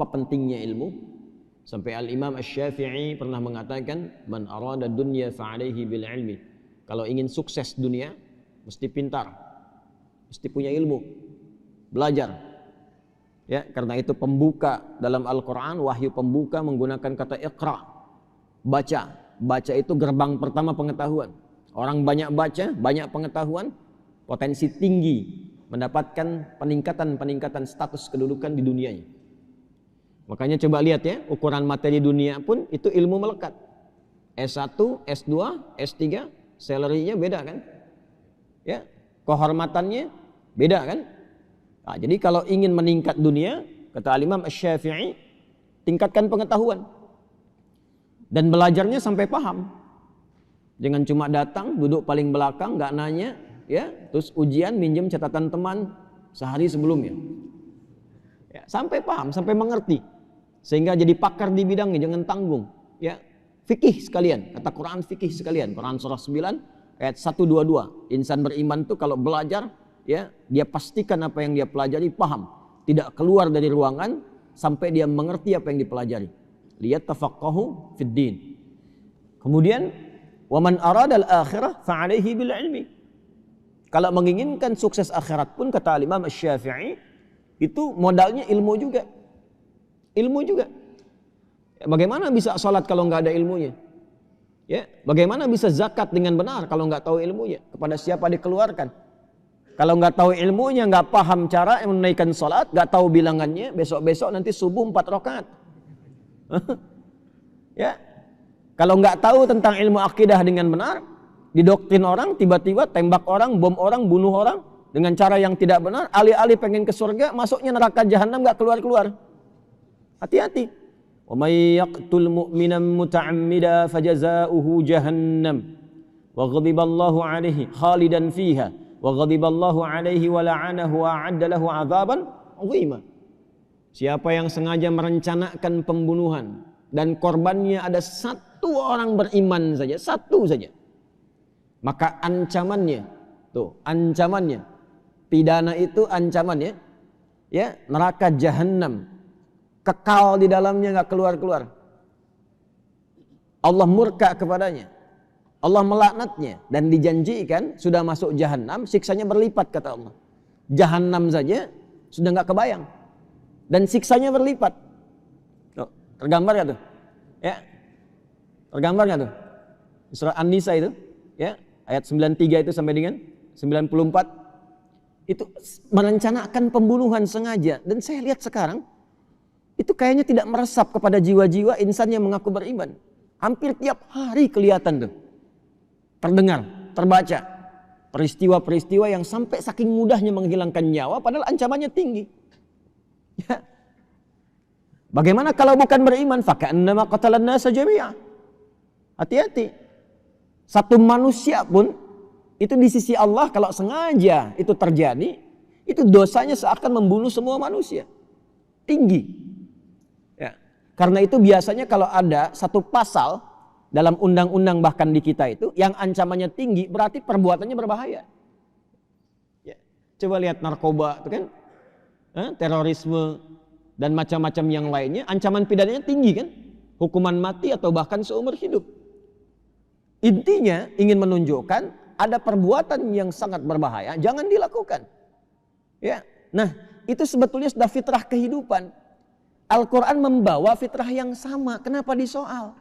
Apa pentingnya ilmu? Sampai Al-Imam Asy-Syafi'i pernah mengatakan, man arada dunya fa'alaihi bil ilmi. Kalau ingin sukses dunia, mesti pintar, mesti punya ilmu, belajar. Ya, karena itu pembuka dalam Al-Quran, wahyu pembuka menggunakan kata iqra, baca. Baca itu gerbang pertama pengetahuan. Orang banyak baca, banyak pengetahuan, potensi tinggi mendapatkan peningkatan status kedudukan di dunianya. Makanya coba lihat ya, ukuran materi dunia pun itu ilmu melekat. S1, S2, S3, salary-nya beda kan? Ya, kehormatannya beda kan? Nah, jadi kalau ingin meningkat dunia, kata Imam Asy-Syafi'i, tingkatkan pengetahuan. Dan belajarnya sampai paham. Jangan cuma datang, duduk paling belakang, nggak nanya, ya, terus ujian minjem catatan teman sehari sebelumnya. Ya, sampai paham, sampai mengerti, sehingga jadi pakar di bidangnya, jangan tanggung. Ya, fikih sekalian, kata Quran fikih sekalian. Quran surah 9 ayat 122. Insan beriman tuh kalau belajar, ya, dia pastikan apa yang dia pelajari paham, tidak keluar dari ruangan sampai dia mengerti apa yang dipelajari. Lihat tafaqahu fid din. Kemudian wa man arada al-akhirah fa'alaihi bil ilmi. Kalau menginginkan sukses akhirat pun kata Imam Asy-Syafi'i, itu modalnya ilmu juga. Ilmu juga. Ya, bagaimana bisa salat kalau nggak ada ilmunya? Ya, bagaimana bisa zakat dengan benar kalau nggak tahu ilmunya? Kepada siapa dikeluarkan? Kalau nggak tahu ilmunya, nggak paham cara menunaikan salat, nggak tahu bilangannya, besok-besok nanti subuh 4 rakaat. Ya. Kalau nggak tahu tentang ilmu akidah dengan benar, didoktrin orang, tiba-tiba tembak orang, bom orang, bunuh orang dengan cara yang tidak benar, alih-alih pengen ke surga, masuknya neraka jahanam nggak keluar-keluar. Hati-hati. Wa may yaqtul mu'minan muta'ammida fajaza'uhu jahannam wa ghadiballahu 'alaihi khalidan fiha wa ghadiballahu 'alaihi wa la'anahu wa 'adda lahu 'adzaban 'azima. Siapa yang sengaja merencanakan pembunuhan dan korbannya ada satu orang beriman saja, satu saja, maka ancamannya, pidana itu ancamannya, ya, neraka jahanam, kekal di dalamnya, nggak keluar-keluar. Allah murka kepadanya, Allah melaknatnya, dan dijanjikan sudah masuk jahanam, siksanya berlipat kata Allah. Jahanam saja sudah nggak kebayang, dan siksanya berlipat. Tergambar nggak tuh? Ya, tergambar nggak tuh? Surah An-Nisa itu, ya, ayat 93 itu sampai dengan 94, itu merencanakan pembunuhan sengaja. Dan saya lihat sekarang, itu kayaknya tidak meresap kepada jiwa-jiwa insan yang mengaku beriman. Hampir tiap hari kelihatan tuh, terdengar, terbaca peristiwa-peristiwa yang sampai saking mudahnya menghilangkan nyawa, padahal ancamannya tinggi. Ya. Bagaimana kalau bukan beriman? Faka'annama qatalan nasa jami'a. Hati-hati. Satu manusia pun itu di sisi Allah kalau sengaja itu terjadi, itu dosanya seakan membunuh semua manusia. Tinggi. Ya. Karena itu biasanya kalau ada satu pasal dalam undang-undang bahkan di kita itu yang ancamannya tinggi, berarti perbuatannya berbahaya. Ya. Coba lihat narkoba itu kan, terorisme dan macam-macam yang lainnya, ancaman pidananya tinggi kan, hukuman mati atau bahkan seumur hidup. Intinya ingin menunjukkan ada perbuatan yang sangat berbahaya, jangan dilakukan. Ya, nah itu sebetulnya sudah fitrah kehidupan. Al-Quran membawa fitrah yang sama, kenapa disoal?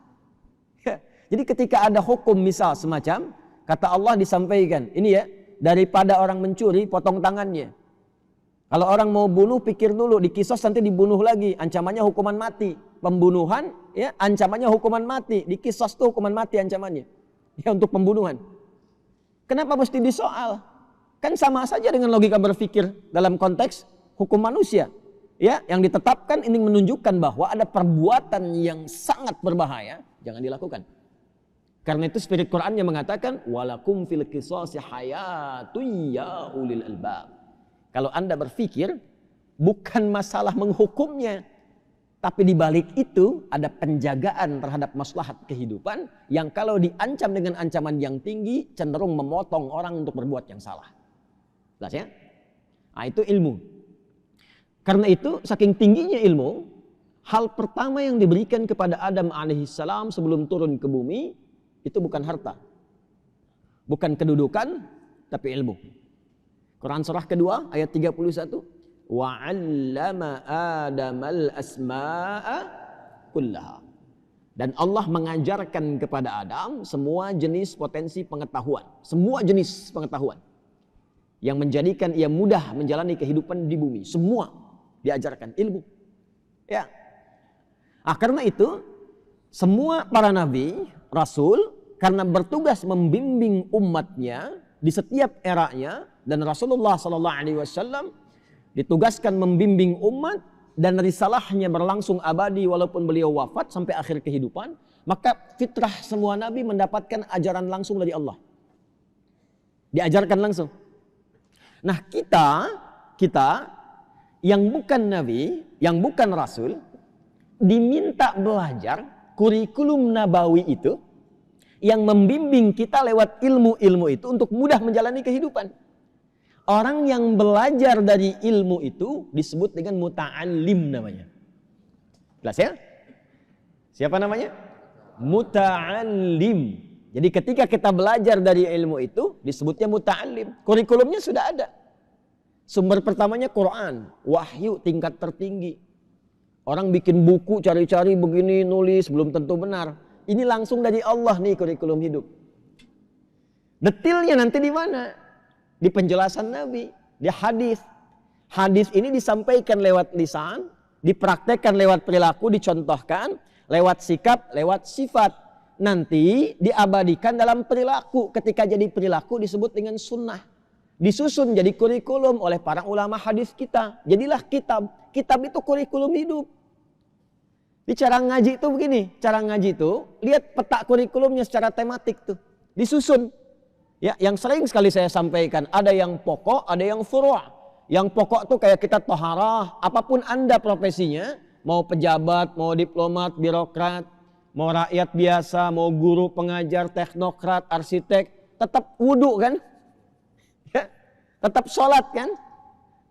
Ya, jadi ketika ada hukum misal semacam, kata Allah disampaikan, ini ya, daripada orang mencuri, potong tangannya. Kalau orang mau bunuh, pikir dulu, dikisos nanti dibunuh lagi, ancamannya hukuman mati. Pembunuhan, ya, ancamannya hukuman mati, dikisos tuh hukuman mati ancamannya, ya, untuk pembunuhan. Kenapa mesti disoal? Kan sama saja dengan logika berpikir dalam konteks hukum manusia, ya, yang ditetapkan ini menunjukkan bahwa ada perbuatan yang sangat berbahaya, jangan dilakukan. Karena itu spirit Quran yang mengatakan walakum fil qisasi hayatun ya ulil albab. Kalau Anda berpikir, bukan masalah menghukumnya, tapi di balik itu ada penjagaan terhadap maslahat kehidupan yang kalau diancam dengan ancaman yang tinggi cenderung memotong orang untuk berbuat yang salah. Jelas ya? Nah, itu ilmu. Karena itu saking tingginya ilmu, hal pertama yang diberikan kepada Adam alaihissalam sebelum turun ke bumi itu bukan harta, bukan kedudukan, tapi ilmu. Quran surah kedua ayat 31, wa 'allama Adamal asma'a kullaha. Dan Allah mengajarkan kepada Adam semua jenis potensi pengetahuan, semua jenis pengetahuan yang menjadikan ia mudah menjalani kehidupan di bumi. Semua diajarkan ilmu. Ya. Karena itu semua para nabi, rasul, karena bertugas membimbing umatnya di setiap eranya, dan Rasulullah SAW ditugaskan membimbing umat dan risalahnya berlangsung abadi walaupun beliau wafat sampai akhir kehidupan, maka fitrah semua nabi mendapatkan ajaran langsung dari Allah. Diajarkan langsung. Nah, kita yang bukan nabi, yang bukan rasul, diminta belajar kurikulum nabawi itu yang membimbing kita lewat ilmu-ilmu itu untuk mudah menjalani kehidupan. Orang yang belajar dari ilmu itu disebut dengan muta'allim namanya. Jelas ya? Siapa namanya? Muta'allim. Jadi ketika kita belajar dari ilmu itu disebutnya muta'allim. Kurikulumnya sudah ada. Sumber pertamanya Quran, wahyu tingkat tertinggi. Orang bikin buku cari-cari begini, nulis belum tentu benar. Ini langsung dari Allah nih kurikulum hidup. Detailnya nanti di mana? Di penjelasan Nabi, di hadis. Hadis ini disampaikan lewat lisan, dipraktekkan lewat perilaku, dicontohkan lewat sikap, lewat sifat. Nanti diabadikan dalam perilaku. Ketika jadi perilaku disebut dengan sunnah. Disusun jadi kurikulum oleh para ulama hadis kita. Jadilah kitab. Kitab itu kurikulum hidup. Di cara ngaji itu begini. Cara ngaji itu, lihat peta kurikulumnya secara tematik tuh. Disusun. Ya, yang sering sekali saya sampaikan, ada yang pokok, ada yang furu'. Yang pokok tuh kayak kita toharah, apapun Anda profesinya, mau pejabat, mau diplomat, birokrat, mau rakyat biasa, mau guru, pengajar, teknokrat, arsitek, tetap wudu kan? Ya, tetap sholat kan?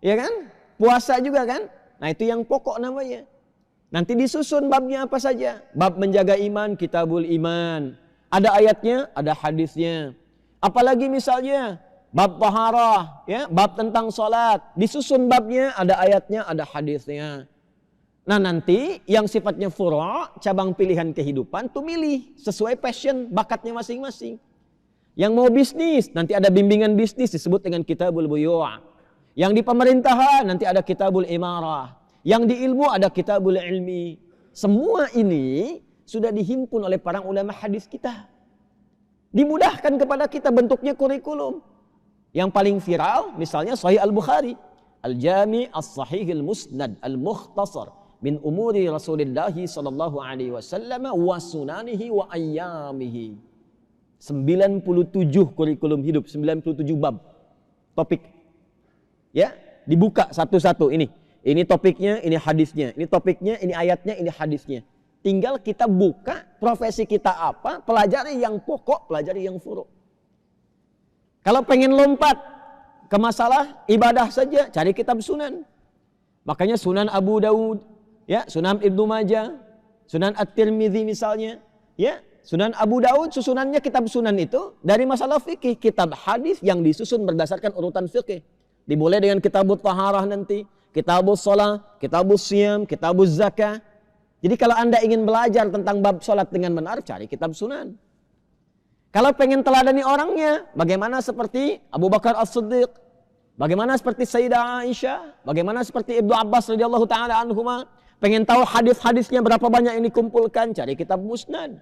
Ya kan? Puasa juga kan? Nah, itu yang pokok namanya. Nanti disusun babnya apa saja. Bab menjaga iman, kitabul iman. Ada ayatnya, ada hadisnya. Apalagi misalnya bab taharah, ya, bab tentang sholat. Disusun babnya, ada ayatnya, ada hadisnya. Nah, nanti yang sifatnya furu', cabang pilihan kehidupan, tuh milih sesuai passion, bakatnya masing-masing. Yang mau bisnis, nanti ada bimbingan bisnis disebut dengan kitabul buyu'. Yang di pemerintahan nanti ada kitabul imarah. Yang di ilmu ada kitabul ilmi. Semua ini sudah dihimpun oleh para ulama hadis kita. Dimudahkan kepada kita bentuknya kurikulum. Yang paling viral misalnya Sahih Al-Bukhari. Al-Jami' As-Sahih Al-Musnad Al-Mukhtasar min umuri Rasulullah sallallahu alaihi wasallam wa sunanihi wa ayyamihi. 97 kurikulum hidup, 97 bab. Topik. Ya, dibuka satu-satu ini. Ini topiknya, ini hadisnya. Ini topiknya, ini ayatnya, ini hadisnya. Tinggal kita buka profesi kita apa, pelajari yang pokok, pelajari yang furu'. Kalau pengen lompat ke masalah ibadah saja, cari kitab sunan. Makanya Sunan Abu Daud, ya, Sunan Ibnu Majah, Sunan At-Tirmidzi misalnya, ya, Sunan Abu Daud susunannya kitab sunan itu dari masalah fikih, kitab hadis yang disusun berdasarkan urutan fikih. Dimulai dengan kitabut taharah nanti, kitabus shalah, kitabus siyam, kitabuz zakah. Jadi kalau Anda ingin belajar tentang bab salat dengan benar, cari kitab sunan. Kalau pengen teladani orangnya, bagaimana seperti Abu Bakar As-Siddiq, bagaimana seperti Sayyidah Aisyah, bagaimana seperti Ibnu Abbas radhiyallahu taala anhuma, pengen tahu hadis-hadisnya berapa banyak yang dikumpulkan, cari kitab musnad.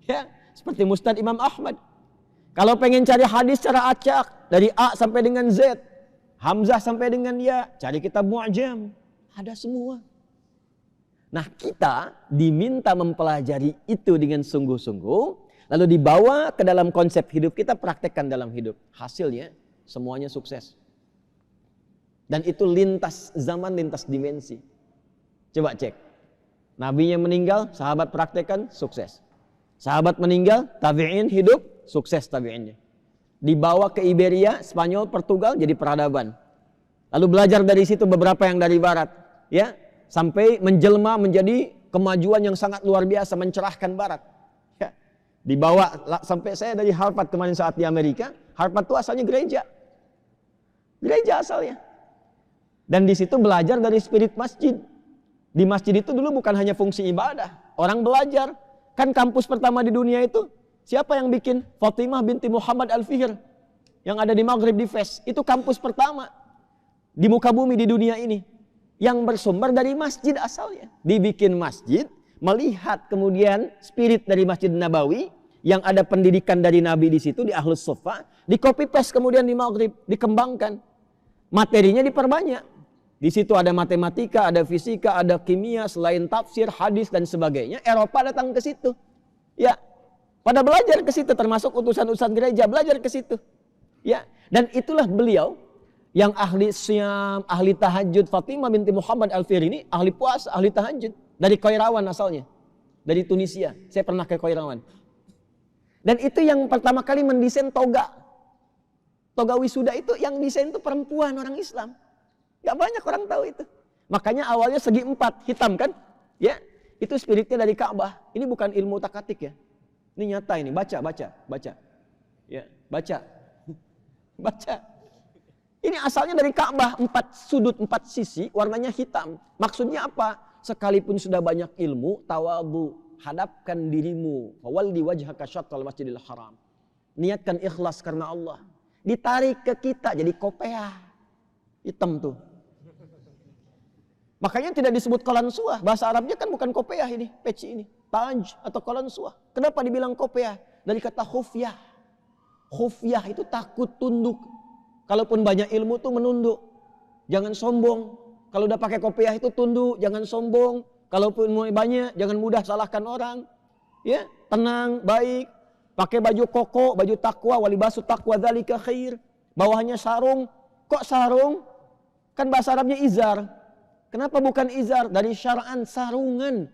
Ya, seperti Musnad Imam Ahmad. Kalau pengen cari hadis secara acak dari A sampai dengan Z, Hamzah sampai dengan Ya, cari kitab Mu'jam. Ada semua. Nah, kita diminta mempelajari itu dengan sungguh-sungguh, lalu dibawa ke dalam konsep hidup kita, praktekkan dalam hidup. Hasilnya semuanya sukses. Dan itu lintas zaman, lintas dimensi. Coba cek. Nabinya meninggal, sahabat praktekkan, sukses. Sahabat meninggal, tabi'in hidup, sukses tabi'innya. Dibawa ke Iberia, Spanyol, Portugal, jadi peradaban. Lalu belajar dari situ beberapa yang dari barat. Ya, sampai menjelma menjadi kemajuan yang sangat luar biasa, mencerahkan barat. Ya. Dibawa sampai saya dari Harvard kemarin saat di Amerika. Harvard itu asalnya gereja. Gereja asalnya. Dan di situ belajar dari spirit masjid. Di masjid itu dulu bukan hanya fungsi ibadah, orang belajar. Kan kampus pertama di dunia itu, siapa yang bikin? Fatimah binti Muhammad Al-Fihir yang ada di Maghrib di Fes. Itu kampus pertama di muka bumi di dunia ini yang bersumber dari masjid asalnya. Dibikin masjid, melihat kemudian spirit dari Masjid Nabawi yang ada pendidikan dari Nabi di situ di Ahlus Suffah, di copy paste kemudian di Maghrib, dikembangkan. Materinya diperbanyak. Di situ ada matematika, ada fisika, ada kimia, selain tafsir, hadis dan sebagainya. Eropa datang ke situ. Ya, pada belajar ke situ, termasuk utusan-utusan gereja belajar ke situ. Ya, dan itulah beliau yang ahli syam, ahli tahajud. Fatimah binti Muhammad Al-Fihir ini ahli puasa, ahli tahajud. Dari Qairawan asalnya, dari Tunisia. Saya pernah ke Qairawan. Dan itu yang pertama kali mendesain toga. Toga wisuda itu yang desain itu perempuan orang Islam. Gak banyak orang tahu itu. Makanya awalnya segi 4, hitam kan? Ya, itu spiritnya dari Ka'bah. Ini bukan ilmu takatik ya. Ini nyata ini, baca. Ya, baca. Baca. Ini asalnya dari Ka'bah, 4 sudut, 4 sisi, warnanya hitam. Maksudnya apa? Sekalipun sudah banyak ilmu, tawadhu, hadapkan dirimu. Fawalli wajhaka syatral masjidil haram. Niatkan ikhlas karena Allah. Ditarik ke kita jadi kopiah. Hitam tuh. Makanya tidak disebut qalansuah. Bahasa Arabnya kan bukan kopiah ini, peci ini. Taj atau qalansuah. Kenapa dibilang kopiah? Dari kata khufyah. Khufyah itu takut tunduk. Kalaupun banyak ilmu tuh menunduk. Jangan sombong. Kalau udah pakai kopiah itu tunduk, jangan sombong. Kalaupun ilmu banyak, jangan mudah salahkan orang. Ya, tenang, baik. Pakai baju koko, baju takwa, walibasu takwa dzalika khair. Bawahnya sarung. Kok sarung? Kan bahasa Arabnya izar. Kenapa bukan izar? Dari syar'an, sarungan.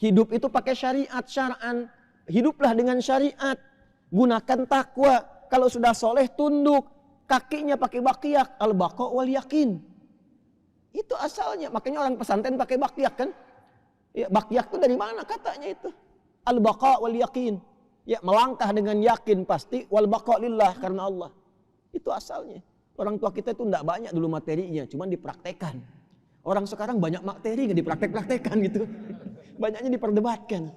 Hidup itu pakai syariat, syar'an. Hiduplah dengan syariat. Gunakan takwa. Kalau sudah soleh, tunduk. Kakinya pakai baqiyak. Al-baqa wal yakin. Itu asalnya. Makanya orang pesantren pakai baqiyak kan? Ya, baqiyak itu dari mana katanya itu? Al-baqa wal yakin. Ya, melangkah dengan yakin pasti. Wal baqa lillah, karena Allah. Itu asalnya. Orang tua kita itu tidak banyak dulu materinya, cuman dipraktekan. Orang sekarang banyak materi nggak dipraktek-praktekan gitu. Banyaknya diperdebatkan.